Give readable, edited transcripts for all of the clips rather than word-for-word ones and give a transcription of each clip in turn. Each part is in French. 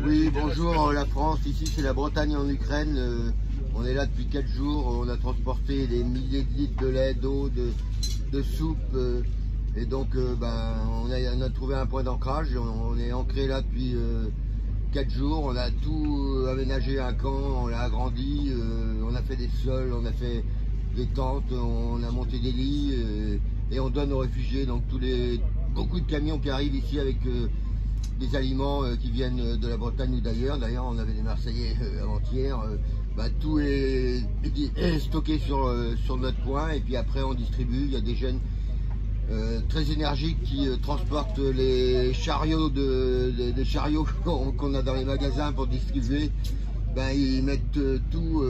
Oui, bonjour la France, ici c'est la Bretagne en Ukraine. On est là depuis 4 jours, on a transporté des milliers de litres de lait, d'eau, de soupe. Et donc on a trouvé un point d'ancrage, on est ancré là depuis 4 jours. On a tout aménagé un camp, on l'a agrandi, on a fait des sols, on a fait des tentes, on a monté des lits et on donne aux réfugiés. Donc beaucoup de camions qui arrivent ici avec des aliments qui viennent de la Bretagne ou d'ailleurs. D'ailleurs, on avait des Marseillais avant-hier. Tout est stocké sur notre point et puis après on distribue. Il y a des jeunes très énergiques qui transportent les chariots des chariots qu'on a dans les magasins pour distribuer. Ils mettent tous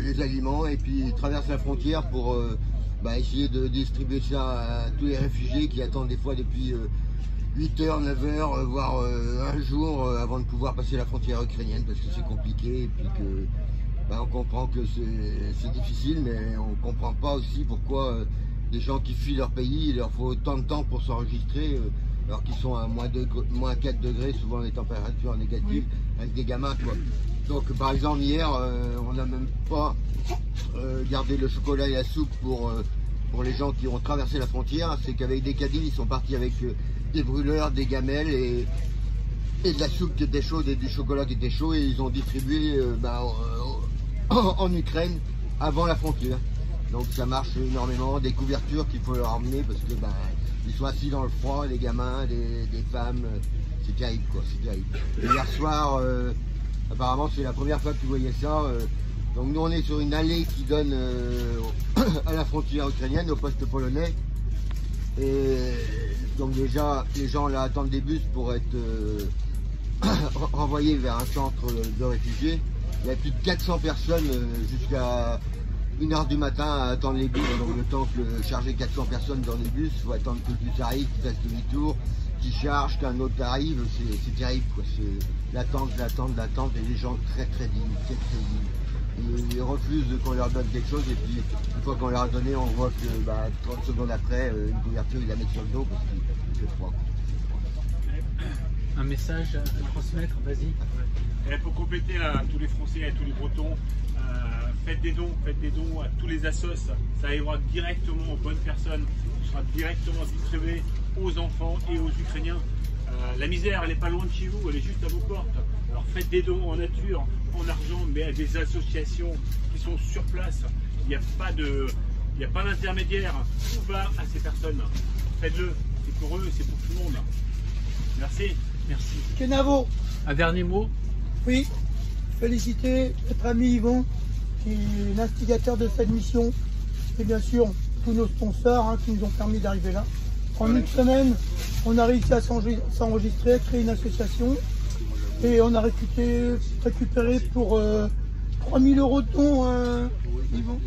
les aliments et puis ils traversent la frontière pour essayer de distribuer ça à tous les réfugiés qui attendent des fois depuis 8h, 9h, voire un jour avant de pouvoir passer la frontière ukrainienne parce que c'est compliqué et puis que on comprend que c'est difficile, mais on ne comprend pas aussi pourquoi des gens qui fuient leur pays, il leur faut autant de temps pour s'enregistrer alors qu'ils sont à moins 4 degrés, souvent les températures négatives, avec des gamins quoi. Donc par exemple hier, on n'a même pas gardé le chocolat et la soupe pour les gens qui ont traversé la frontière. C'est qu'avec des caddies, ils sont partis avec des brûleurs, des gamelles et de la soupe qui était chaude et du chocolat qui était chaud et ils ont distribué en Ukraine avant la frontière. Donc ça marche énormément, des couvertures qu'il faut leur emmener parce que ils sont assis dans le froid, les gamins, des femmes, c'est terrible quoi, c'est terrible. Et hier soir, apparemment c'est la première fois que tu voyais ça. Donc nous on est sur une allée qui donne à la frontière ukrainienne, au poste polonais. Et donc déjà les gens là attendent des bus pour être renvoyés vers un centre de réfugiés. Il y a plus de 400 personnes jusqu'à 1h du matin à attendre les bus. Donc le temps que charger 400 personnes dans les bus, il faut attendre que le bus arrive, qu'il fasse demi-tour, qu'il charge, qu'un autre arrive. C'est terrible quoi. C'est l'attente et les gens très dignes, très dignes. Ils refusent qu'on leur donne quelque chose et puis une fois qu'on leur a donné, on voit que 30 secondes après, une couverture, ils la mettent sur le dos parce qu'il fait froid. Un message à transmettre, vas-y. Et pour compléter à tous les Français et à tous les Bretons, faites des dons à tous les assos, ça ira directement aux bonnes personnes, ça sera directement distribué aux enfants et aux Ukrainiens. La misère, elle n'est pas loin de chez vous, elle est juste à vos portes. Alors faites des dons en nature, en argent, mais à des associations qui sont sur place. Il n'y a pas d'intermédiaire. Tout va à ces personnes. Faites-le, c'est pour eux, c'est pour tout le monde. Merci. Merci. Kenavo. Un dernier mot? Oui, féliciter notre ami Yvon, qui est l'instigateur de cette mission, et bien sûr tous nos sponsors qui nous ont permis d'arriver là. En une semaine, on a réussi à s'enregistrer, créer une association, et on a récupéré pour 3 000 € de dons, Yvon.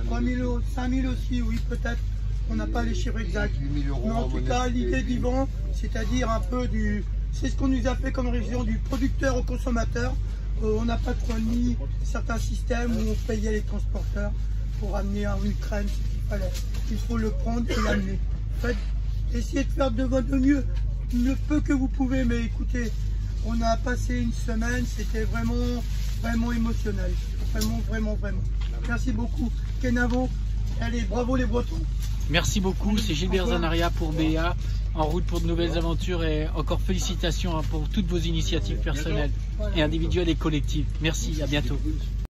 3 000 €, 5 000 aussi, oui peut-être. On n'a pas les chiffres exacts. Mais en tout cas, l'idée d'Yvon, c'est-à-dire un peu c'est ce qu'on nous a fait comme région du producteur au consommateur. On n'a pas trop mis certains systèmes où on payait les transporteurs pour amener en Ukraine ce qu'il fallait. Il faut le prendre et l'amener. En fait, essayez de faire de votre mieux, le peu que vous pouvez, mais écoutez, on a passé une semaine, c'était vraiment émotionnel. Vraiment. Merci beaucoup, Kenavo. Allez, bravo les Bretons. Merci beaucoup, c'est Gilbert Zanaria pour BA, en route pour de nouvelles aventures et encore félicitations pour toutes vos initiatives personnelles et individuelles et collectives. Merci, à bientôt.